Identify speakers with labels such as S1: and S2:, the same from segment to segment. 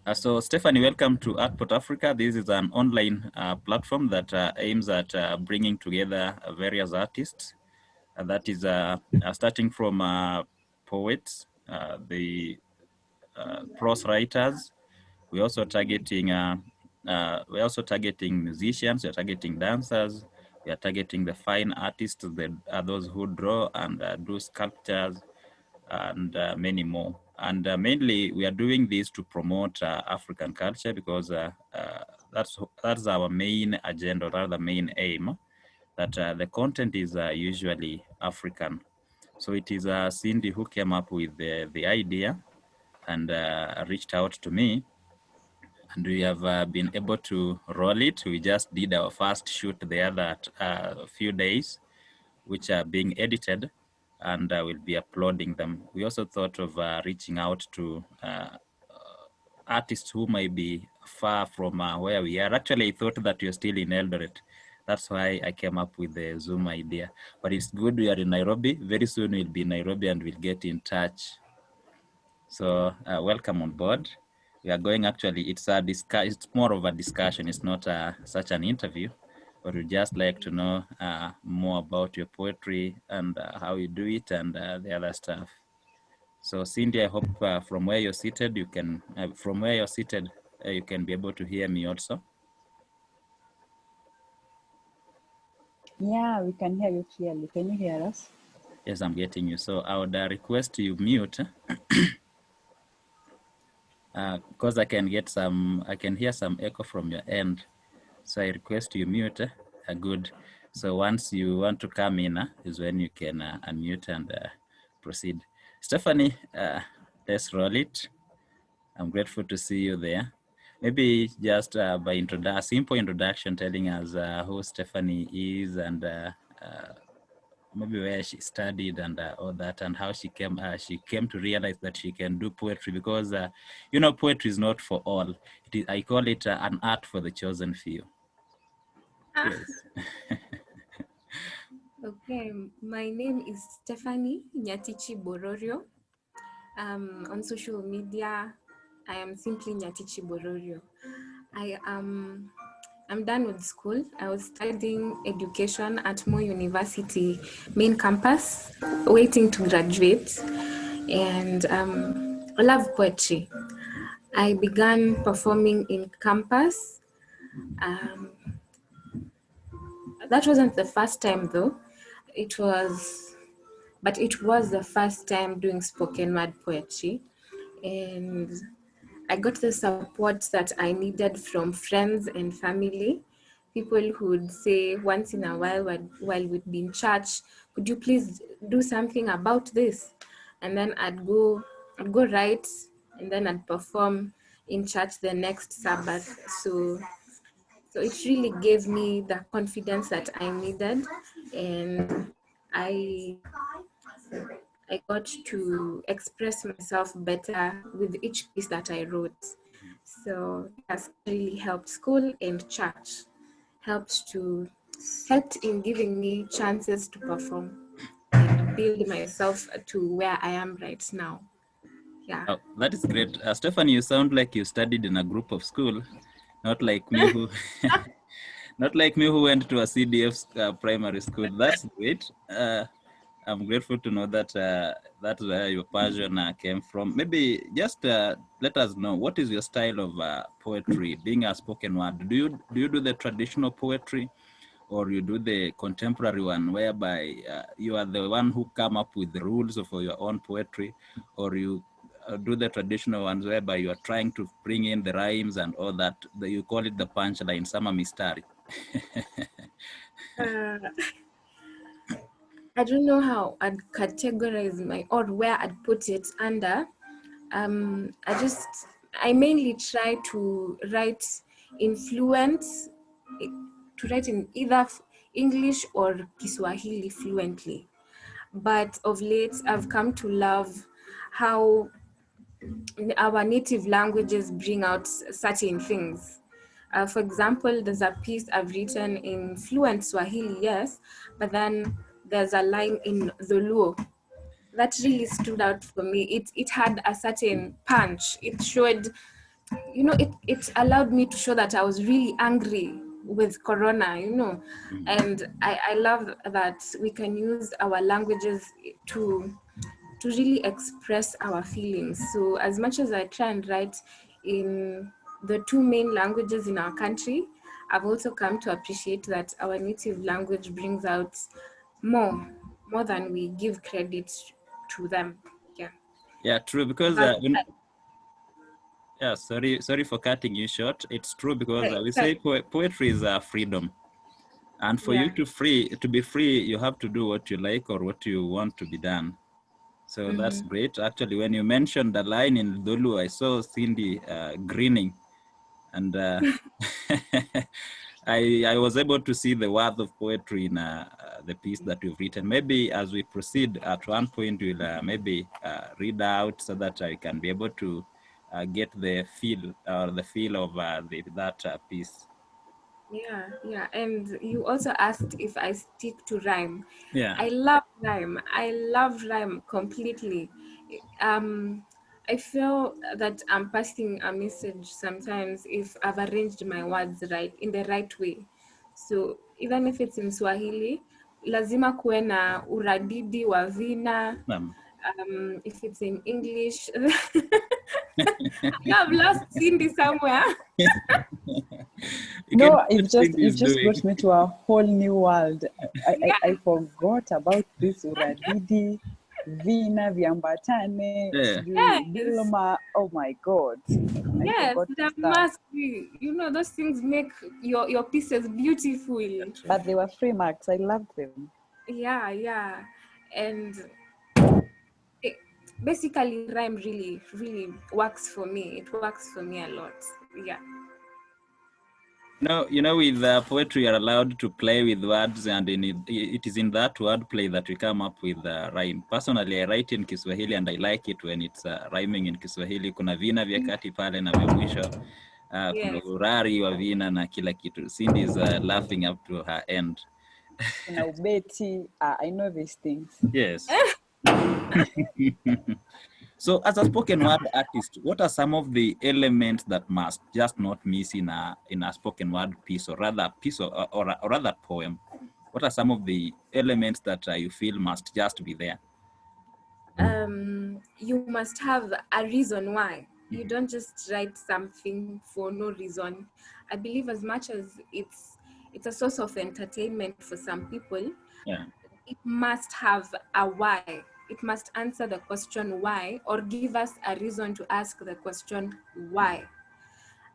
S1: So Stephanie, welcome to Artport Africa. This is an online platform that aims at bringing together various artists. That is starting from poets, the prose writers. We're also targeting musicians. We're targeting dancers. We are targeting the fine artists, those who draw and do sculptures, and many more. And mainly, we are doing this to promote African culture because that's our main agenda, or the main aim. That the content is usually African. So it is Cindy who came up with the idea and reached out to me, and we have been able to roll it. We just did our first shoot the other few days, which are being edited, and we'll be uploading them. We also thought of reaching out to artists who might be far from where we are. Actually, I thought that you're still in Eldoret. That's why I came up with the Zoom idea. But it's good we are in Nairobi. Very soon we'll be in Nairobi and we'll get in touch. So welcome on board. We are going, actually, it's more of a discussion. It's not such an interview, but we'd just like to know more about your poetry and how you do it and the other stuff. So Cindy, I hope from where you're seated, you can be able to hear me also.
S2: Yeah, we can hear you clearly. Can you hear us?
S1: Yes, I'm getting you. So I would request you mute because I can hear some echo from your end. So I request you mute. Good. So once you want to come in is when you can unmute and proceed. Stephanie, let's roll it. I'm grateful to see you there. Maybe just by a simple introduction, telling us who Stephanie is and maybe where she studied and all that, and how she came to realize that she can do poetry, because poetry is not for all. I call it an art for the chosen few. Yes.
S3: Okay, my name is Stephanie Nyatichi Bororio. On social media, I am simply Nyatichi Bororio. I'm done with school. I was studying education at Moi University main campus, waiting to graduate, and I love poetry. I began performing in campus. That wasn't the first time though. It was the first time doing spoken word poetry, and I got the support that I needed from friends and family. People who would say once in a while while we'd be in church, could you please do something about this? And then I'd go write, and then I'd perform in church the next Sabbath. So it really gave me the confidence that I needed, and I got to express myself better with each piece that I wrote. So it has really helped. School and church helped in giving me chances to perform and build myself to where I am right now. Yeah.
S1: Oh, that is great. Stephanie, you sound like you studied in a group of school, not like me who not like me who went to a CDF primary school. That's great. I'm grateful to know that that's where your passion came from. Maybe just let us know, what is your style of poetry, being a spoken word? Do you do the traditional poetry, or you do the contemporary one, whereby you are the one who come up with the rules for your own poetry, or you do the traditional ones whereby you are trying to bring in the rhymes and all that? You call it the punchline, sama mistari.
S3: I don't know how I'd categorize or where I'd put it under. I mainly try to write in either English or Kiswahili fluently. But of late, I've come to love how our native languages bring out certain things. For example, there's a piece I've written in fluent Swahili, yes, but then there's a line in Zuluo that really stood out for me. It had a certain punch. It showed you know, it allowed me to show that I was really angry with Corona, you know. And I love that we can use our languages to really express our feelings. So as much as I try and write in the two main languages in our country, I've also come to appreciate that our native language brings out more more than we give credit to them. Yeah.
S1: Yeah, true. Because
S3: But
S1: yeah, sorry for cutting you short. It's true because we
S3: but
S1: say poetry is freedom, and for you
S3: yeah.
S1: to be free, you have to do what you like or what you want to be done. So that's great. Actually, when you mentioned the line in Dulu, I saw Cindy grinning, and I was able to see the worth of poetry in the piece that you've written. Maybe as we proceed, at one point we'll maybe read out so that I can be able to get the feel of that piece.
S3: Yeah. And you also asked if I stick to rhyme.
S1: Yeah.
S3: I love rhyme. I love rhyme completely. Um, I feel that I'm passing a message sometimes if I've arranged my words right in the right way. So even if it's in Swahili, lazima kuwe na uradidi wa vina. If it's in English, I've lost Cindy somewhere.
S1: You can
S2: No,
S1: see what Cindy
S2: you've
S1: is
S2: just
S1: doing.
S2: brought me to a whole new world. I
S3: Yeah.
S2: forgot about this uradidi, vina, viambatane,
S1: Yeah.
S2: sijui
S3: Yes.
S2: Dilma. Oh my God. I
S3: Yes,
S2: forgot to
S3: there
S2: start.
S3: must be. You know, those things make your pieces beautiful.
S2: But they were free marks. I loved them.
S3: Yeah. And it, basically, rhyme really works for me. It works for me a lot. Yeah.
S1: With poetry, you're allowed to play with words, and it is in that wordplay that we come up with rhyme. Personally, I write in Kiswahili, and I like it when it's rhyming in Kiswahili. Kuna vina vya kati pale na vya mwisho. Kuna
S3: Yes.
S1: urari wa vina na kila kitu. Cindy is laughing up to her end.
S2: Kuna ubeti. I know these things.
S1: Yes. So as a spoken word artist, what are some of the elements that must just not miss in a spoken word piece, or rather piece or rather poem? What are some of the elements that you feel must just be there?
S3: You must have a reason why. You don't just write something for no reason. I believe as much as it's a source of entertainment for some people,
S1: Yeah.
S3: it must have a why. It must answer the question why, or give us a reason to ask the question why.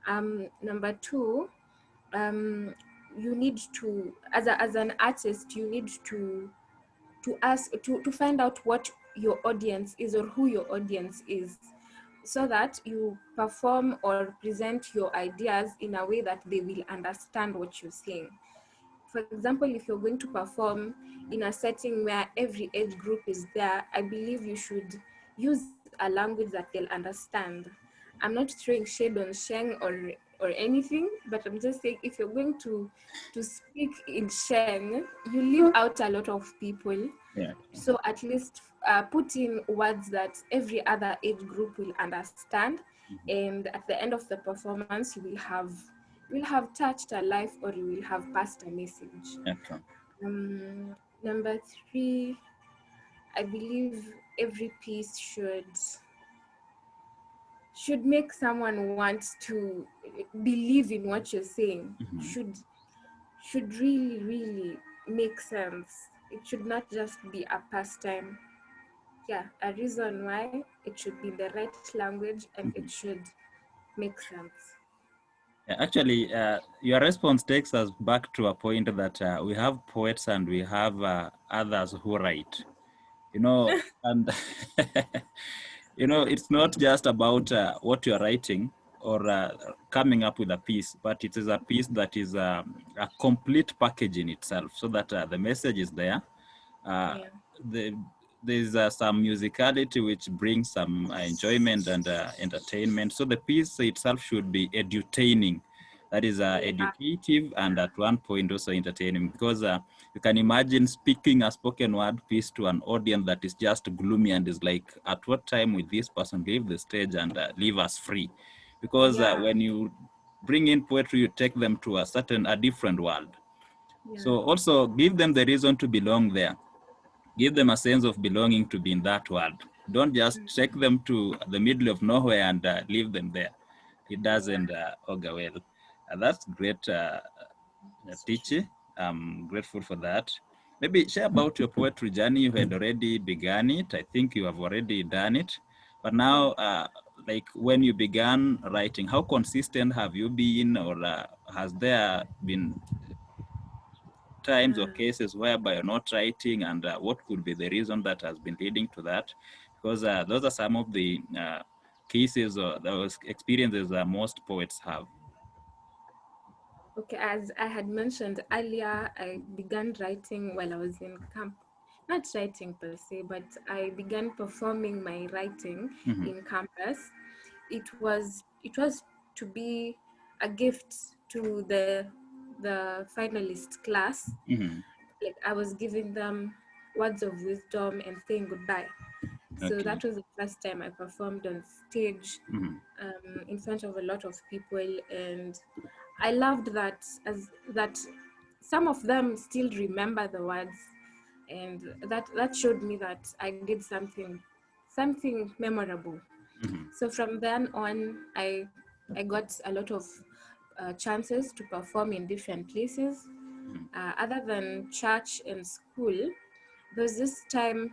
S3: Number two, you need to, as an artist, you need to ask to find out what your audience is or who your audience is, so that you perform or present your ideas in a way that they will understand what you're saying. For example, if you're going to perform in a setting where every age group is there, I believe you should use a language that they'll understand. I'm not throwing shade on Sheng or anything, but I'm just saying if you're going to speak in Sheng, you leave out a lot of people.
S1: Yeah.
S3: So at least put in words that every other age group will understand, and at the end of the performance, you will have touched a life, or you will have passed a message.
S1: Okay.
S3: Number three, I believe every piece should make someone want to believe in what you're saying. Should really make sense. It should not just be a pastime. Yeah, a reason why. It should be in the right language, and it should make sense.
S1: Yeah, actually, your response takes us back to a point that we have poets and we have others who write. And it's not just about what you're writing or coming up with a piece, but it is a piece that is a complete package in itself, so that the message is there.
S3: Yeah.
S1: the, there's some musicality which brings some enjoyment and entertainment. So the piece itself should be edutaining. That is
S3: Yeah.
S1: educative and at one point also entertaining, because you can imagine speaking a spoken word piece to an audience that is just gloomy and is like, at what time will this person leave the stage and leave us free? because
S3: Yeah.
S1: when you bring in poetry, you take them to a different world.
S3: Yeah.
S1: So also give them the reason to belong there. Give them a sense of belonging to be in that world. Don't just take them to the middle of nowhere and leave them there. It doesn't augur well. That's great,
S3: It's true.
S1: Nyatichi. I'm grateful for that. Maybe share about your poetry journey. You had already begun it. I think you have already done it. But now, like when you began writing, how consistent have you been, or has there been times or cases whereby you're not writing, and what could be the reason that has been leading to that? Because those are some of the cases or those experiences that most poets have.
S3: Okay, as I had mentioned earlier, I began writing while I was in camp. Not writing per se, but I began performing my writing
S1: Mm-hmm.
S3: in campus. It was to be a gift to the finalist class.
S1: Mm-hmm.
S3: Like I was giving them words of wisdom and saying goodbye. So
S1: Okay.
S3: that was the first time I performed on stage,
S1: Mm-hmm.
S3: in front of a lot of people, and I loved that, as that some of them still remember the words, and that showed me that I did something memorable.
S1: Mm-hmm.
S3: So from then on, I got a lot of chances to perform in different places, other than church and school. There was this time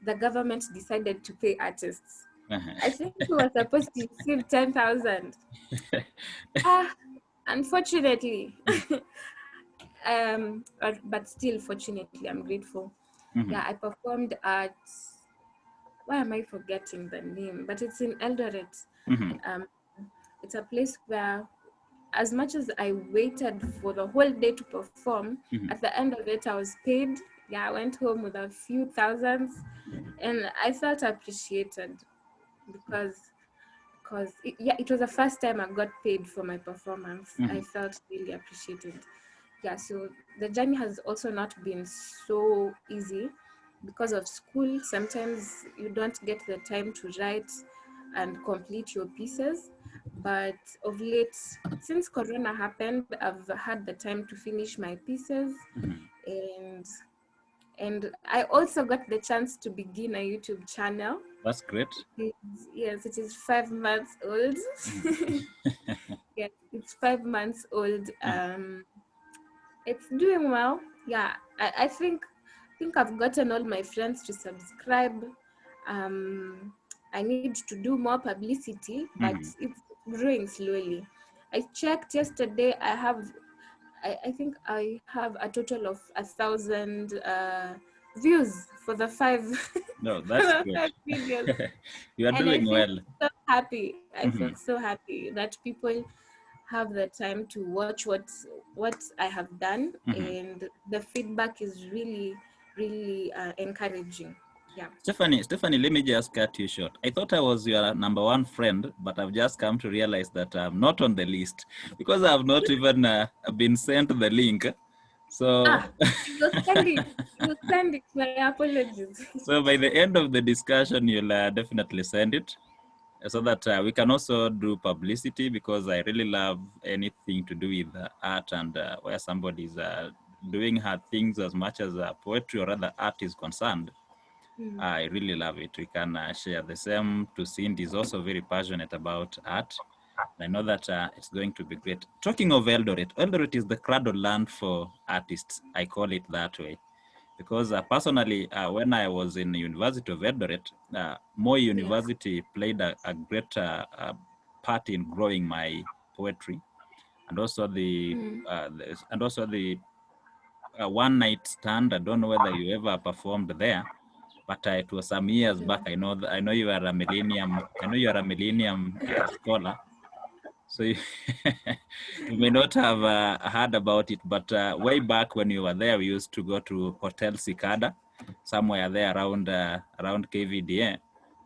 S3: the government decided to pay artists. I think we were supposed to receive 10,000. Ah, unfortunately, but still, fortunately, I'm grateful. Yeah,
S1: Mm-hmm.
S3: I performed at, why am I forgetting the name? But it's in Eldoret.
S1: Mm-hmm.
S3: Um, it's a place where, as much as I waited for the whole day to perform,
S1: Mm-hmm.
S3: at the end of it, I was paid. Yeah, I went home with a few thousands, and I felt appreciated because yeah, it was the first time I got paid for my performance.
S1: Mm-hmm.
S3: I felt really appreciated. Yeah, so the journey has also not been so easy because of school. Sometimes you don't get the time to write and complete your pieces, but of late, since corona happened, I've had the time to finish my pieces,
S1: Mm-hmm.
S3: and I also got the chance to begin a YouTube channel.
S1: That's great.
S3: Yes, it is 5 months old.
S1: Mm-hmm.
S3: Yes, it's 5 months old.
S1: Uh-huh.
S3: It's doing well. Yeah, I think I've gotten all my friends to subscribe. Um, I need to do more publicity, but
S1: Mm-hmm.
S3: it's growing slowly. I checked yesterday. I think I have a total of 1,000 views for the five
S1: No,
S3: for
S1: that's
S3: the
S1: great.
S3: five videos,
S1: You are
S3: and I
S1: doing
S3: feel
S1: well.
S3: so happy. I feel
S1: Mm-hmm.
S3: so happy that people have the time to watch what I have done,
S1: Mm-hmm.
S3: and the feedback is really encouraging. Yeah.
S1: Stephanie, let me just cut you short. I thought I was your number one friend, but I've just come to realize that I'm not on the list because I've not even been sent the link. So,
S3: Ah, you'll send it. You'll send it. My apologies.
S1: so by the end of the discussion, you'll definitely send it so that we can also do publicity, because I really love anything to do with art, and where somebody is doing her things as much as poetry or other art is concerned.
S3: Mm,
S1: I really love it. We can share the same. To Cindy is also very passionate about art. I know that it's going to be great. Talking of Eldoret, Eldoret is the cradle land for artists. I call it that way because personally, when I was in the University of Eldoret, Moi
S3: yeah.
S1: University played a great part in growing my poetry, and also
S3: Mm,
S1: the one night stand. I don't know whether you ever performed there, but it was some years back.
S3: no.
S1: I know you are a millennium. I know you are a millennium scholar, so you, you may not have heard about it. But way back when you were there, we used to go to Hotel Cicada, somewhere there around KVDA,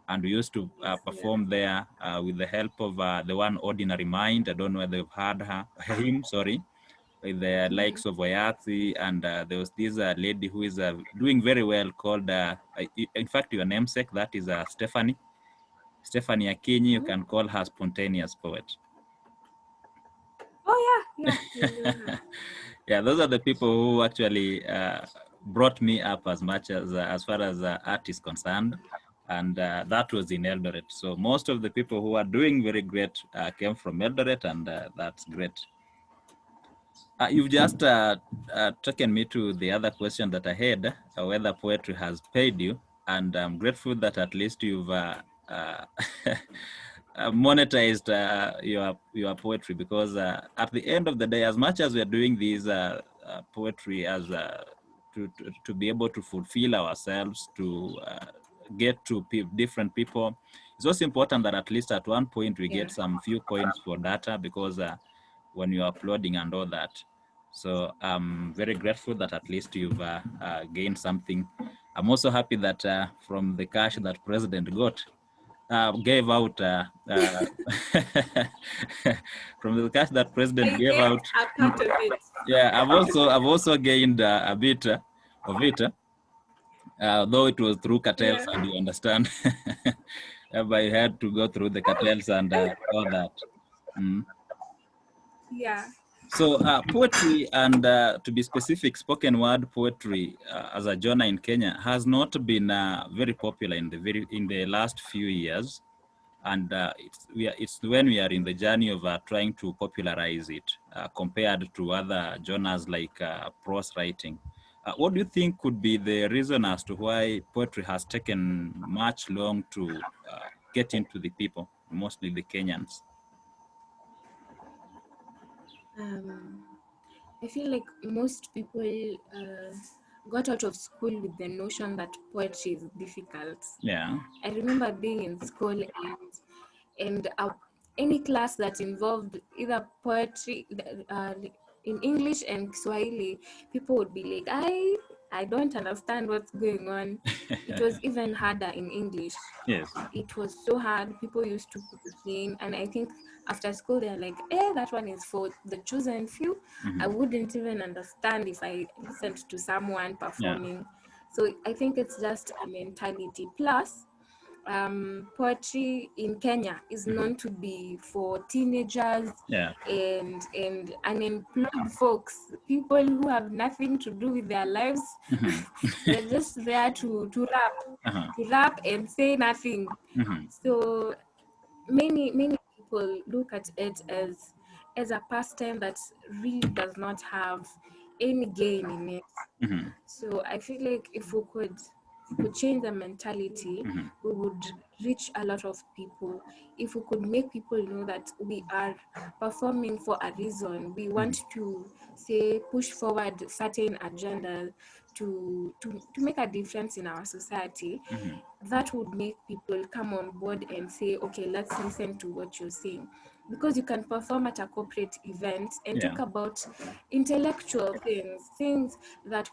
S1: and we used to
S3: Yeah.
S1: perform there with the help of the one Ordinary Mind. I don't know whether you've heard him. Sorry, with the likes of Wayati, and there was this lady who is doing very well called, in fact, your namesake, that is Stephanie. Stephanie Akinyi, you can call her spontaneous poet.
S3: Oh yeah, we know her.
S1: Yeah, those are the people who actually brought me up as far as art is concerned, and that was in Eldoret. So most of the people who are doing very great came from Eldoret, and that's great. You've just taken me to the other question that I had, whether poetry has paid you, and I'm grateful that at least you've monetized your poetry, because at the end of the day, as much as we are doing these poetry as to be able to fulfill ourselves, to get to different people, it's also important that at least at one point we get some few coins for data, because when you're uploading and all that. So I'm very grateful that at least you've gained something. I'm also happy that from the cash that President gave out, from the cash that President
S3: I
S1: gave
S3: get
S1: out.
S3: a part of it.
S1: Yeah, I've also gained a bit of it, though it was through cartels,
S3: Yeah.
S1: and you understand. I had to go through the cartels and all that. Mm.
S3: Yeah.
S1: So poetry, and to be specific, spoken word poetry as a genre in Kenya has not been very popular in the last few years, and it's when we are in the journey of trying to popularize it compared to other genres like prose writing. What do you think could be the reason as to why poetry has taken much long to get into the people, mostly the Kenyans?
S3: Um, I feel like most people got out of school with the notion that poetry is difficult.
S1: Yeah.
S3: I remember being in school and any class that involved either poetry in English and Swahili, people would be like, I don't understand what's going on. It was even harder in English.
S1: Yes.
S3: It was so hard. People used to complain, and I think after school they're like, that one is for the chosen few. I wouldn't even understand if I listened to someone
S1: Yeah.
S3: performing. So I think it's just a mentality. Plus, poetry in Kenya is known to be for teenagers
S1: Yeah.
S3: and unemployed folks, people who have nothing to do with their lives. They're just there to
S1: Uh-huh.
S3: rap and say nothing.
S1: Mhm.
S3: So many people look at it as a pastime that really does not have any gain in it.
S1: Mhm.
S3: So I feel like if we could change the mentality,
S1: Mhm.
S3: we would reach a lot of people. If we could make people know that we are performing for a reason, we want to say push forward certain agendas to make a difference in our society,
S1: Mhm.
S3: that would make people come on board and say, okay, let's listen to what you're saying. Because you can perform at a corporate event and
S1: Yeah.
S3: talk about intellectual things that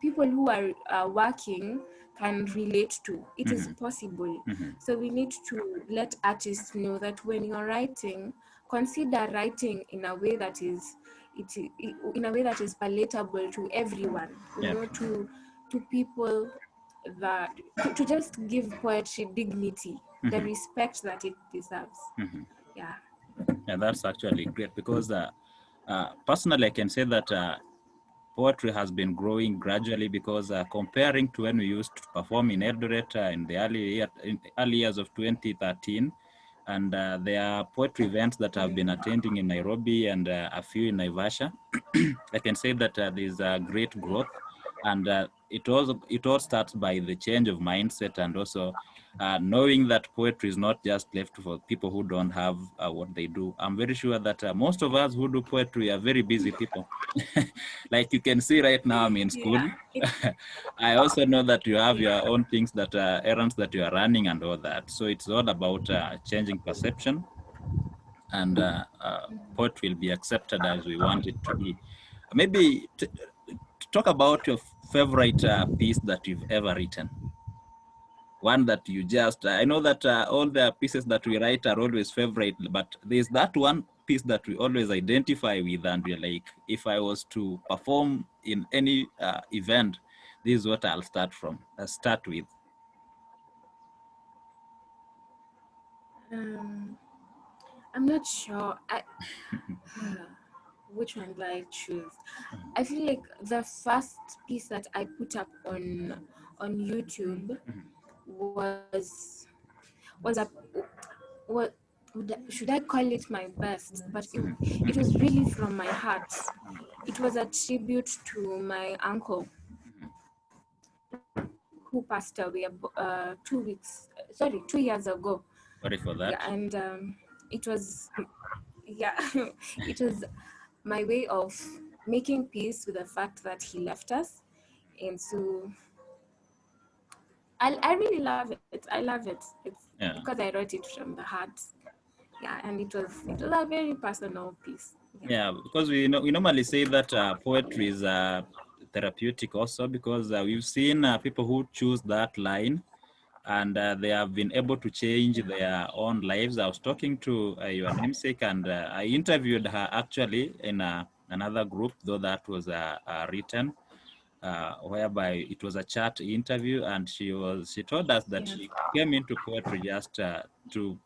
S3: people who are working can relate to. It is
S1: Mhm.
S3: possible.
S1: Mhm.
S3: So we need to let artists know that when you're writing, consider writing in a way that is in a way that is palatable to everyone.
S1: Yeah.
S3: To people that to just give poetry dignity, the
S1: Mhm.
S3: respect that it deserves.
S1: Mhm.
S3: Yeah.
S1: Yeah, that's actually great, because personally I can say that poetry has been growing gradually, because comparing to when we used to perform in Eldoret in the early years of 2013, and there are poetry events that I've been attending in Nairobi and a few in Naivasha. I can say that there's a great growth, and it all starts by the change of mindset, and also knowing that poetry is not just left for people who don't have what they do. I'm very sure that most of us who do poetry are very busy people. Like you can see right now, I'm in school.
S3: Yeah.
S1: I also know that you have your own things, that errands that you are running and all that. So it's all about changing perception, and poetry will be accepted as we want it to be. Maybe to talk about your favorite piece that you've ever written. One that you just, I know that all the pieces that we write are always favorite, but there's that one piece that we always identify with, and we're like, if I was to perform in any event, this is what I'll start with.
S3: Um, I'm not sure. Which one do I choose? I feel like the first piece that I put up on YouTube was a what should I call it my best? But it was really from my heart. It was a tribute to my uncle who passed away 2 years ago.
S1: Sorry for
S3: Yeah,
S1: that.
S3: and it was yeah, it was my way of making peace with the fact that he left us, and so I really love it. I love it. It's
S1: Yeah.
S3: because I wrote it from the heart. Yeah, and it was a very personal piece. Yeah.
S1: Yeah, because we normally say that poetry is therapeutic also, because we've seen people who choose that line, and they have been able to change their own lives. I was talking to your namesake, and I interviewed her actually in another group, though that was written, whereby it was a chat interview, and she told us that
S3: Yeah.
S1: she came into poetry just to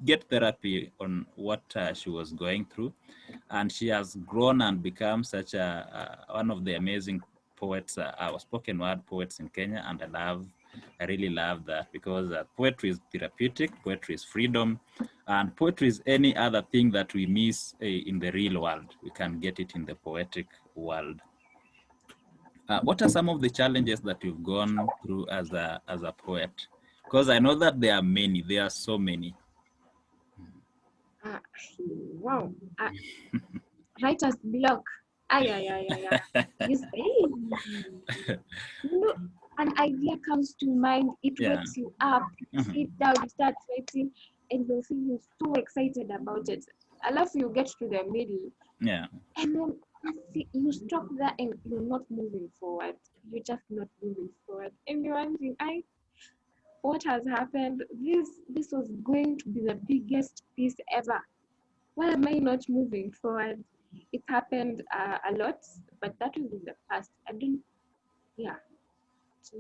S1: get therapy on what she was going through, and she has grown and become such one of the amazing poets, our spoken word poets in Kenya, and I really love that, because poetry is therapeutic, poetry is freedom, and poetry is any other thing that we miss in the real world. We can get it in the poetic world. What are some of the challenges that you've gone through as a poet? Because I know that there are many. There are so many.
S3: Uh, wow. Writer's block. Ay, ay, ay, ay, ay. You say, you know, an idea comes to mind, it
S1: Yeah.
S3: wakes you up, you
S1: Mhm.
S3: sit down, you start writing, and you're feeling so excited about it. I love you get to the middle,
S1: Yeah.
S3: and then you stop there and you're not moving forward. You're just not moving forward. And you're wondering, what has happened? This was going to be the biggest piece ever. Why am I not moving forward? It happened a lot, but that was in the past. I don't, yeah,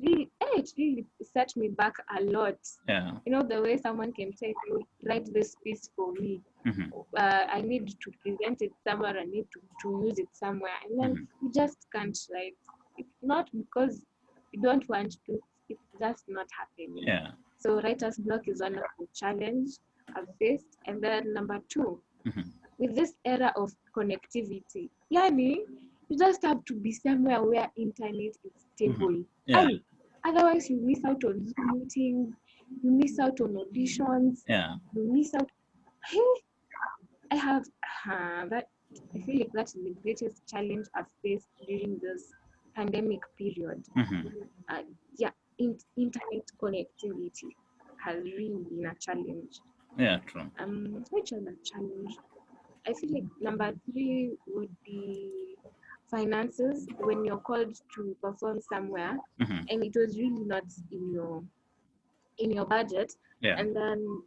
S3: it really set me back a lot.
S1: Yeah.
S3: You know, the way someone can tell you, write this piece for me.
S1: Mhm.
S3: I need to present it somewhere, I need to use it somewhere. And then
S1: Mhm.
S3: you just can't write. It's not because you don't want to, it's just not happening.
S1: Yeah.
S3: So writer's block is one of the challenge I've faced. And then number two,
S1: Mhm.
S3: with this era of connectivity, yani, you just have to be somewhere where internet is
S1: Mhm.
S3: stable.
S1: Yeah.
S3: Otherwise you miss out on Zoom meetings, you miss out on auditions,
S1: Yeah.
S3: you miss out. Hey, I have that. I feel like that's the greatest challenge I've faced during this pandemic period.
S1: Mhm.
S3: Uh, yeah, internet connectivity has really been a challenge.
S1: Yeah. True.
S3: Which other challenge? I feel like number three would be finances when you're called to perform somewhere
S1: Mhm.
S3: and it was really not in your budget,
S1: Yeah.
S3: and then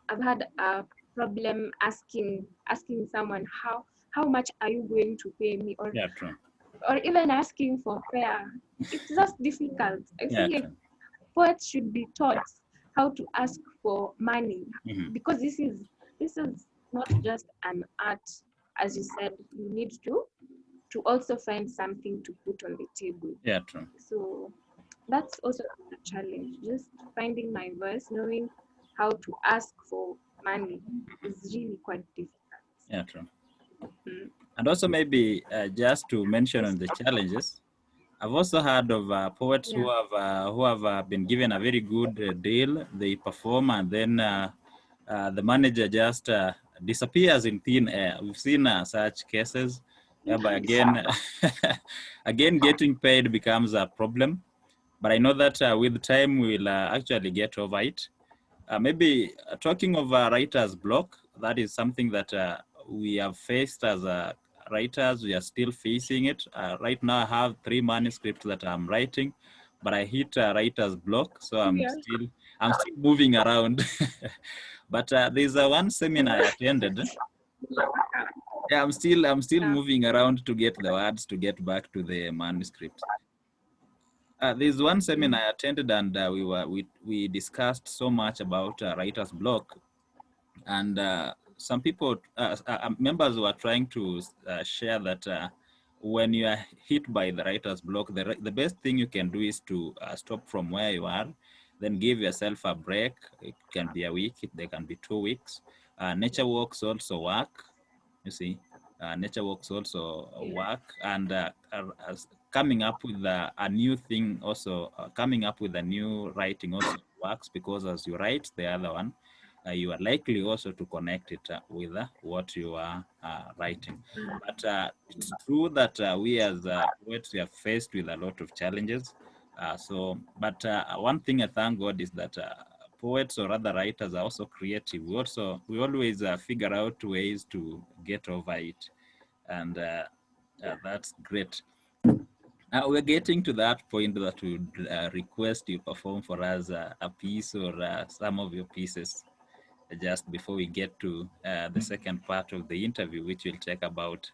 S3: I've had a problem asking someone how much are you going to pay me,
S1: Yeah. True.
S3: or even asking for fare. It's just difficult. I
S1: Yeah.
S3: feel like
S1: True.
S3: poets should be taught how to ask for money,
S1: Mhm.
S3: because this is not just an art. As you said, you need to also find something to put on the table.
S1: Yeah. True.
S3: So that's also a challenge. Just finding my voice, knowing how to ask for money is really quite difficult.
S1: Yeah. True.
S3: Mm.
S1: And also maybe just to mention on the challenges, I've also heard of poets
S3: Yeah.
S1: who have been given a very good deal. They perform, and then the manager just disappears in thin air. We've seen such cases, whereby
S3: Yes.
S1: again, again getting paid becomes a problem. But I know that with time we'll actually get over it. Maybe talking of writer's block, that is something that we have faced as writers. We are still facing it. Right now, I have 3 manuscripts that I'm writing, but I hit writer's block, so
S3: Yeah.
S1: I'm still moving around. But there's one seminar I attended. Yeah, I'm still
S3: Yeah.
S1: moving around to get the words to get back to the manuscript. There's one seminar
S3: Mm.
S1: I attended, and we discussed so much about writer's block. And some people, members were trying to share that when you are hit by the writer's block, the best thing you can do is to stop from where you are, then give yourself a break. It can be a week, they can be 2 weeks. Nature walks also work, you see. Nature walks also
S3: Yeah.
S1: work, and coming up with a new thing also, coming up with a new writing also works, because as you write the other one, you are likely also to connect it with what you are writing. But it's true that we as poets, we are faced with a lot of challenges. But one thing I thank God is that poets, or other writers, are also creative. We always figure out ways to get over it, and that's great. We're getting to that point that we would request you perform for us a piece, or some of your pieces, just before we get to the second part of the interview, which will take about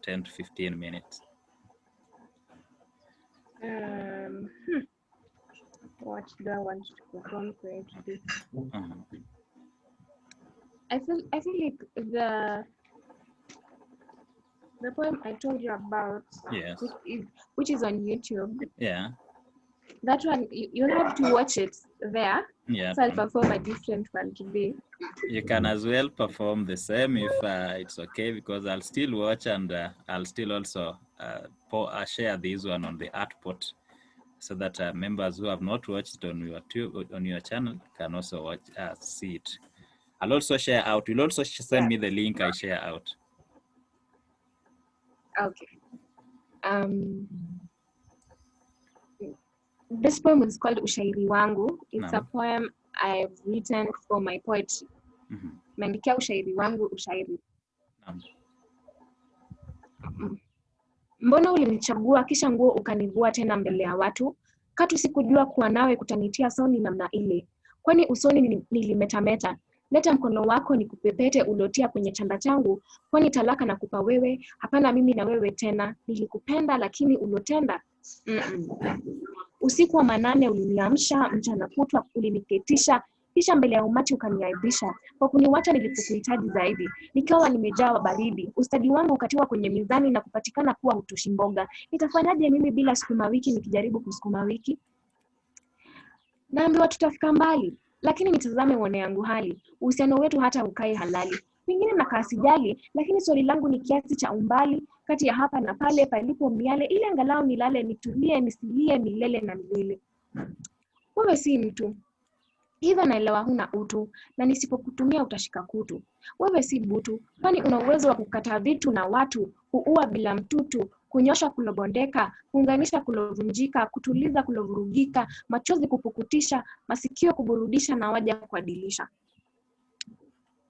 S1: 10 to 15 minutes.
S3: Um, what do I want to perform for you today? I feel like the poem I told you about,
S1: Yes.
S3: which is on YouTube.
S1: Yeah.
S3: That one, you'll have to watch it there.
S1: Yeah.
S3: So I'll perform a different one today.
S1: You can as well perform the same if it's okay, because I'll still watch, and I'll still also share this one on the Artpot, so that members who have not watched it on your channel can also watch, see it. I'll also share out. You'll also send me the link I share out.
S3: Okay. This poem is called Ushairi Wangu. It's a poem I've written for my poetry. Meandikia ushairi wangu ushairi. Mbona ulinichagua kisha nguo ukanivua tena mbele ya watu? Katu sikujua kuwa nawe kutanitia soni namna ile. Kwani usoni nilimetameta. Leta mkono wako nikupepete ulotia kwenye chanda changu. Kwani talaka nakupa wewe, hapana mimi na wewe tena. Nilikupenda lakini ulotenda. Usiku wa manane uliniamsha, mchana kutwa uliniketisha, kisha mbele ya umati ukaniaibisha. Kwa kuniwacha nilipokuhitaji zaidi, nikawa nimejawa baridi. Ustadi wangu ukatiwa kwenye mizani na kupatikana kuwa hutoshi mboga. Nitafanyaje mimi bila sukuma wiki nikijaribu kusukuma wiki? Naambiwa tutafika mbali, lakini nitazame uone yangu hali. Uhusiano wetu hata ukae halali. Pengine nakaa sijali, lakini swali langu ni kiasi cha umbali kati ya hapa na pale palipo miale, ili angalau nilale nitulie nisilie milele na milele. Wewe si mtu, hivyo naelewa huna utu, na nisipokutumia utashika kutu. Wewe si butu, kwani una uwezo wa kukataa vitu na watu, kuua bila mtutu, kunyosha kulobondeka, kuunganisha kulovunjika, kutuliza kulovurugika, machozi kupukutisha, masikio kuburudisha na waja kuadilisha.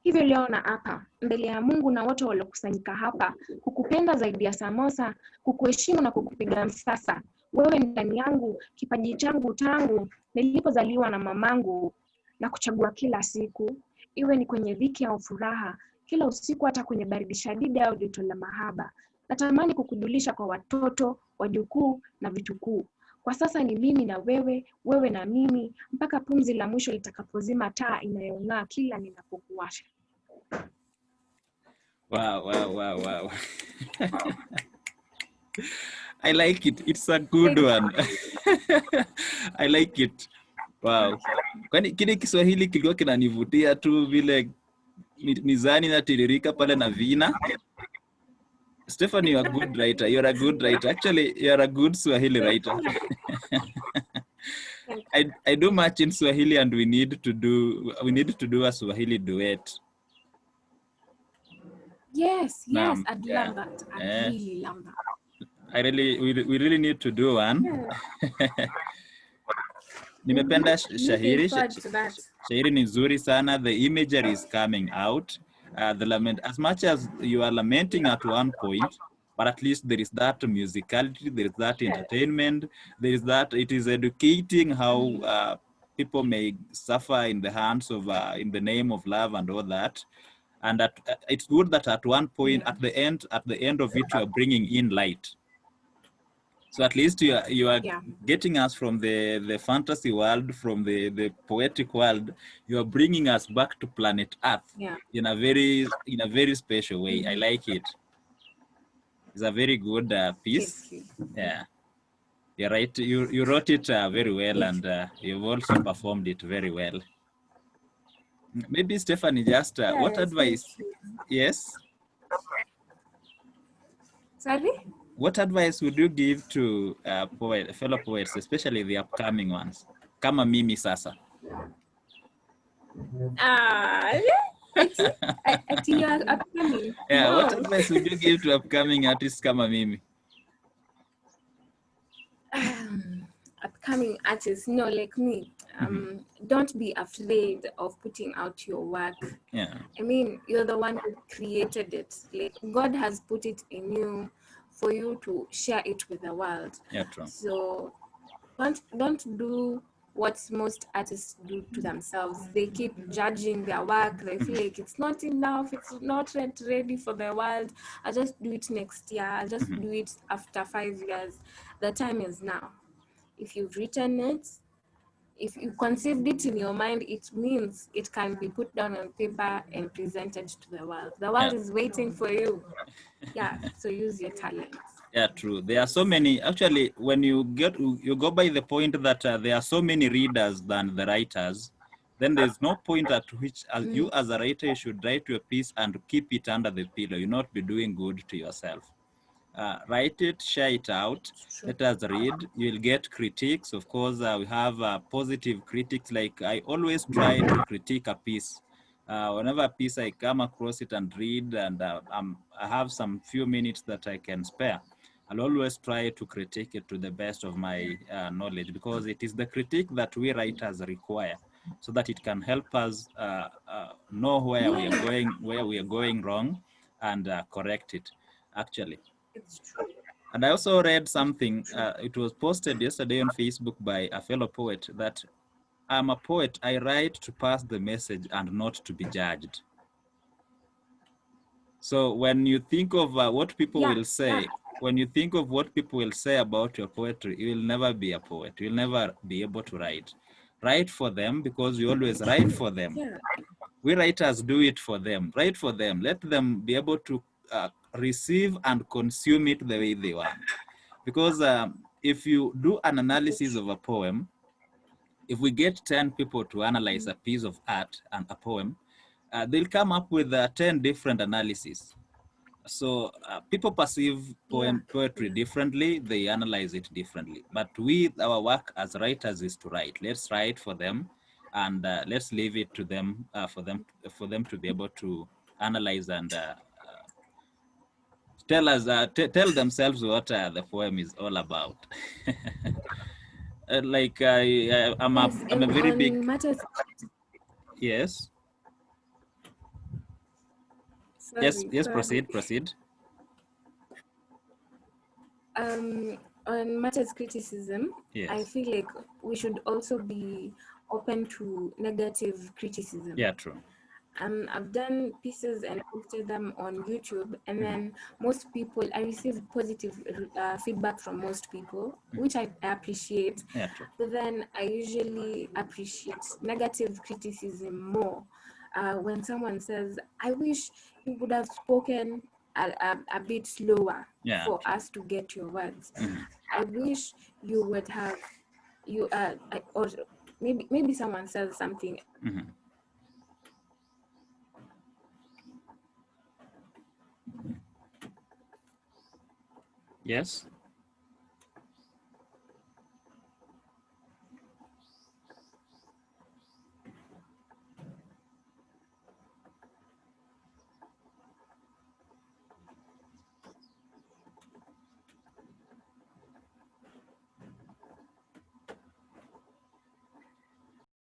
S3: Hivyo leo na hapa, mbele ya Mungu na wote waliokusanyika hapa, kukupenda zaidi ya samosa, kukuheshimu na kukupiga msasa. Wewe ndani yangu, kipaji changu tangu, nilipozaliwa na mamangu, na kuchagua kila siku. Iwe ni kwenye dhiki au furaha, kila usiku hata kwenye baridi shadidi au joto la mahaba. Natamani kukujulisha kwa watoto, wajukuu na vitukuu. Kwa sasa ni mimi na wewe, wewe na mimi, mpaka pumzi la mwisho litakapozima taa inayong'aa kila ninapokuwasha.
S1: Wow. I like it. It's a good one. I like it. Wow. Kwani kile Kiswahili kilikuwa kinanivutia tu vile mizani inatiririka pale na vina. Stephanie, you're a good writer. You're a good writer. Actually, you're a good Swahili writer. I do much in Swahili, and we need to do a Swahili duet.
S3: Yes, I'd love that. I'd really love that.
S1: We really need to do one. Nimependa shahiri. Shahiri ni nzuri sana. The imagery is coming out. The lament, as much as you are lamenting at one point, but at least there is that musicality, there is that entertainment, there is that it is educating how people may suffer in the hands of, in the name of love and all that. And that it's good that at one point, at the end of it, you are bringing in light. So at least you are
S3: Yeah.
S1: getting us from the fantasy world, from the poetic world. You are bringing us back to planet Earth
S3: Yeah.
S1: in a very special way. I like it. It's a very good piece.
S3: Thank you.
S1: Yeah, you're right. You wrote it very well,
S3: It,
S1: and you've also performed it very well. Maybe Stephanie, just what
S2: Yes, thank
S1: advice?
S2: you.
S1: Yes,
S3: sorry?
S1: what advice would you give to fellow poets, especially the upcoming ones? Kama mimi sasa.
S3: Ah, ati, ati you are upcoming.
S1: Yeah, what
S3: Wow.
S1: advice would you give to upcoming artists kama mimi?
S3: Upcoming artists, no, like me, don't be afraid of putting out your work.
S1: Yeah,
S3: I mean, you're the one who created it. Like God has put it in you for you to share it with the world.
S1: yeah, true.
S3: So don't do what most artists do to themselves. They keep judging their work. They feel like it's not enough, it's not yet ready for the world. I'll just do it next year, I'll just do it after 5 years. The time is now. If you've written it, if you conceived it in your mind, it means it can be put down on paper and presented to the world. The
S1: Yeah,
S3: world is waiting for you. Yeah, so use your talents.
S1: yeah, true. There are so
S3: Yes.
S1: many. Actually, when you go by the point that there are so many readers than the writers, then there's no point at which you as a writer you should write your piece and keep it under the pillow. You not be doing good to yourself. Write it, share it out,
S3: It's true.
S1: let us read. You'll get critiques. Of course, we have positive critics. Like I always try to critique a piece. Whenever a piece I come across it and read, and I have some few minutes that I can spare, I'll always try to critique it to the best of my knowledge, because it is the critique that we writers require, so that it can help us know
S3: Yeah,
S1: where we are going wrong, and correct it. Actually.
S3: it's true.
S1: And I also read something,
S3: True.
S1: it was posted yesterday on Facebook by a fellow poet, that I'm a poet, I write to pass the message and not to be judged. So when you think of what people
S3: Yeah,
S1: will
S3: yeah,
S1: say, when you think of what people will say about your poetry, you will never be a poet. You'll never be able to write. Write for them, because you always write for them.
S3: yeah.
S1: We writers do it for them. Write for them. Let them be able to receive and consume it the way they want. Because if you do an analysis
S3: It's
S1: of a poem, if we get 10 people to analyze a piece of art and a poem, they'll come up with 10 different analyses. So people perceive
S3: yeah,
S1: poetry
S3: yeah.
S1: differently, they analyze it differently. But our work as writers is to write. Let's write for them, and let's leave it to them, for them to be able to analyze and tell us, tell themselves what the poem is all about. Like
S3: Yes,
S1: I'm a
S3: and
S1: very big.
S3: on matters,
S1: Yes, yes,
S3: sorry,
S1: yes.
S3: sorry.
S1: Proceed.
S3: Um, on matters criticism, I
S1: Yes.
S3: feel like we should also be open to negative criticism.
S1: Yeah. True.
S3: I've done pieces and posted them on YouTube, and then most people, I receive positive feedback from most people, which I appreciate.
S1: Yeah. True.
S3: But then I usually appreciate negative criticism more. When someone says, I wish you would have spoken a bit slower
S1: Yeah.
S3: for
S1: True.
S3: us to get your words. I wish you would have, or maybe someone says something.
S1: Yes.